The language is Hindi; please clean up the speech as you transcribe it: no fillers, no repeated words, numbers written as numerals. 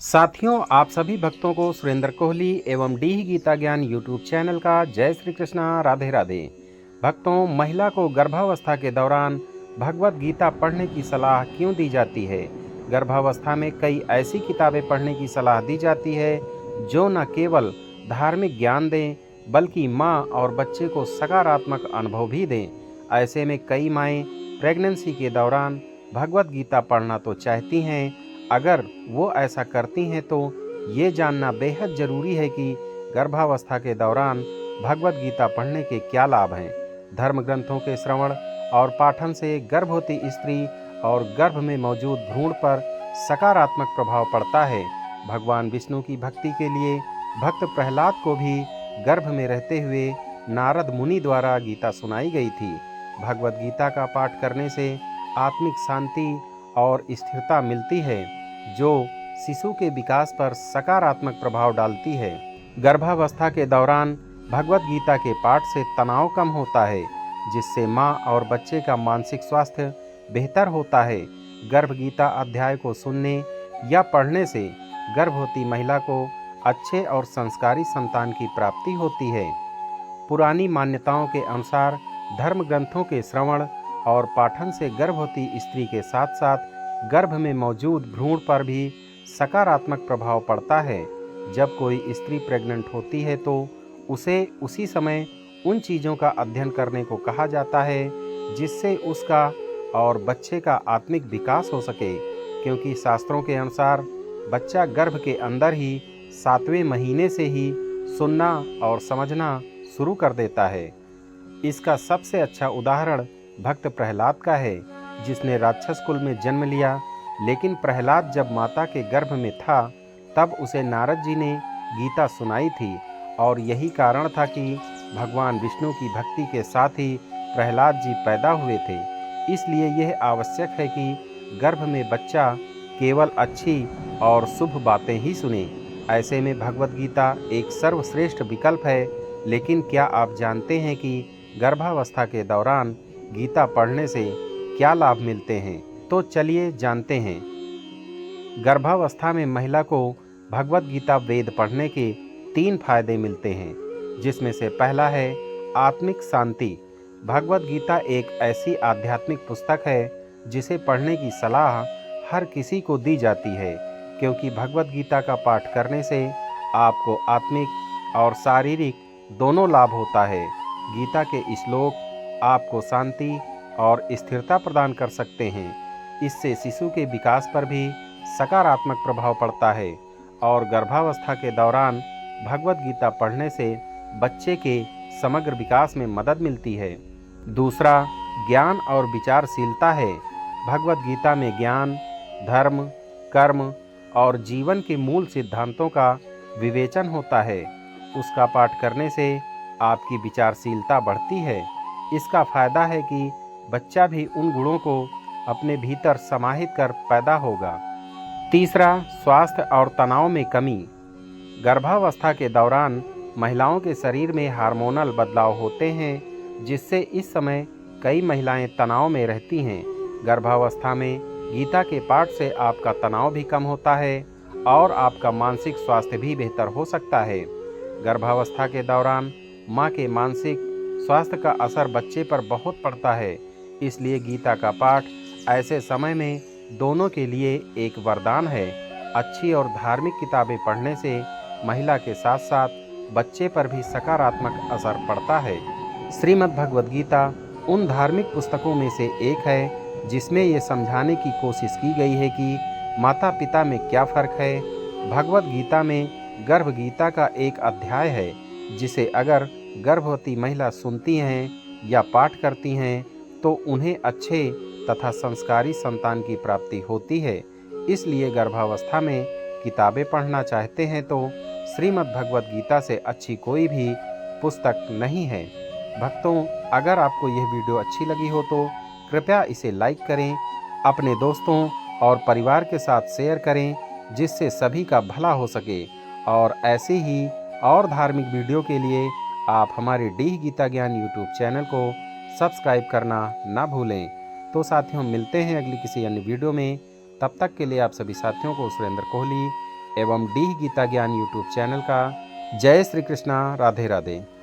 साथियों, आप सभी भक्तों को सुरेंद्र कोहली एवं डीह गीता ज्ञान यूट्यूब चैनल का जय श्री कृष्णा, राधे राधे। भक्तों, महिला को गर्भावस्था के दौरान भगवत गीता पढ़ने की सलाह क्यों दी जाती है? गर्भावस्था में कई ऐसी किताबें पढ़ने की सलाह दी जाती है जो न केवल धार्मिक ज्ञान दें बल्कि माँ और बच्चे को सकारात्मक अनुभव भी दें। ऐसे में कई माएँ प्रेगनेंसी के दौरान भगवत गीता पढ़ना तो चाहती हैं, अगर वो ऐसा करती हैं तो ये जानना बेहद ज़रूरी है कि गर्भावस्था के दौरान भगवत गीता पढ़ने के क्या लाभ हैं। धर्म ग्रंथों के श्रवण और पाठन से गर्भवती स्त्री और गर्भ में मौजूद भ्रूण पर सकारात्मक प्रभाव पड़ता है। भगवान विष्णु की भक्ति के लिए भक्त प्रहलाद को भी गर्भ में रहते हुए नारद मुनि द्वारा गीता सुनाई गई थी। भगवत गीता का पाठ करने से आत्मिक शांति और स्थिरता मिलती है, जो शिशु के विकास पर सकारात्मक प्रभाव डालती है। गर्भावस्था के दौरान भगवत गीता के पाठ से तनाव कम होता है, जिससे माँ और बच्चे का मानसिक स्वास्थ्य बेहतर होता है। गर्भ गीता अध्याय को सुनने या पढ़ने से गर्भवती महिला को अच्छे और संस्कारी संतान की प्राप्ति होती है। पुरानी मान्यताओं के अनुसार धर्म ग्रंथों के श्रवण और पाठन से गर्भवती स्त्री के साथ साथ गर्भ में मौजूद भ्रूण पर भी सकारात्मक प्रभाव पड़ता है। जब कोई स्त्री प्रेग्नेंट होती है तो उसे उसी समय उन चीज़ों का अध्ययन करने को कहा जाता है जिससे उसका और बच्चे का आत्मिक विकास हो सके, क्योंकि शास्त्रों के अनुसार बच्चा गर्भ के अंदर ही 7वें महीने से ही सुनना और समझना शुरू कर देता है। इसका सबसे अच्छा उदाहरण भक्त प्रहलाद का है, जिसने राक्षस कुल में जन्म लिया, लेकिन प्रहलाद जब माता के गर्भ में था तब उसे नारद जी ने गीता सुनाई थी, और यही कारण था कि भगवान विष्णु की भक्ति के साथ ही प्रहलाद जी पैदा हुए थे। इसलिए यह आवश्यक है कि गर्भ में बच्चा केवल अच्छी और शुभ बातें ही सुने। ऐसे में भगवत गीता एक सर्वश्रेष्ठ विकल्प है। लेकिन क्या आप जानते हैं कि गर्भावस्था के दौरान गीता पढ़ने से क्या लाभ मिलते हैं? तो चलिए जानते हैं। गर्भावस्था में महिला को भगवत गीता वेद पढ़ने के 3 फायदे मिलते हैं, जिसमें से पहला है आत्मिक शांति। भगवत गीता एक ऐसी आध्यात्मिक पुस्तक है जिसे पढ़ने की सलाह हर किसी को दी जाती है, क्योंकि भगवत गीता का पाठ करने से आपको आत्मिक और शारीरिक दोनों लाभ होता है। गीता के श्लोक आपको शांति और स्थिरता प्रदान कर सकते हैं। इससे शिशु के विकास पर भी सकारात्मक प्रभाव पड़ता है, और गर्भावस्था के दौरान भगवत गीता पढ़ने से बच्चे के समग्र विकास में मदद मिलती है। दूसरा, ज्ञान और विचारशीलता है। भगवत गीता में ज्ञान, धर्म, कर्म और जीवन के मूल सिद्धांतों का विवेचन होता है। उसका पाठ करने से आपकी विचारशीलता बढ़ती है। इसका फायदा है कि बच्चा भी उन गुणों को अपने भीतर समाहित कर पैदा होगा। तीसरा, स्वास्थ्य और तनाव में कमी। गर्भावस्था के दौरान महिलाओं के शरीर में हार्मोनल बदलाव होते हैं, जिससे इस समय कई महिलाएं तनाव में रहती हैं। गर्भावस्था में गीता के पाठ से आपका तनाव भी कम होता है और आपका मानसिक स्वास्थ्य भी बेहतर हो सकता है। गर्भावस्था के दौरान माँ के मानसिक स्वास्थ्य का असर बच्चे पर बहुत पड़ता है, इसलिए गीता का पाठ ऐसे समय में दोनों के लिए एक वरदान है। अच्छी और धार्मिक किताबें पढ़ने से महिला के साथ साथ बच्चे पर भी सकारात्मक असर पड़ता है। श्रीमद् भगवद गीता उन धार्मिक पुस्तकों में से एक है जिसमें ये समझाने की कोशिश की गई है कि माता पिता में क्या फ़र्क है। भगवद गीता में गर्भ गीता का एक अध्याय है, जिसे अगर गर्भवती महिला सुनती हैं या पाठ करती हैं तो उन्हें अच्छे तथा संस्कारी संतान की प्राप्ति होती है। इसलिए गर्भावस्था में किताबें पढ़ना चाहते हैं तो श्रीमद् भगवद गीता से अच्छी कोई भी पुस्तक नहीं है। भक्तों, अगर आपको यह वीडियो अच्छी लगी हो तो कृपया इसे लाइक करें, अपने दोस्तों और परिवार के साथ शेयर करें, जिससे सभी का भला हो सके। और ऐसे ही और धार्मिक वीडियो के लिए आप हमारे डीह गीता ज्ञान यूट्यूब चैनल को सब्सक्राइब करना ना भूलें। तो साथियों, मिलते हैं अगली किसी अन्य वीडियो में। तब तक के लिए आप सभी साथियों को सुरेंद्र कोहली एवं डीह गीता ज्ञान यूट्यूब चैनल का। जय श्री कृष्णा, राधे राधे।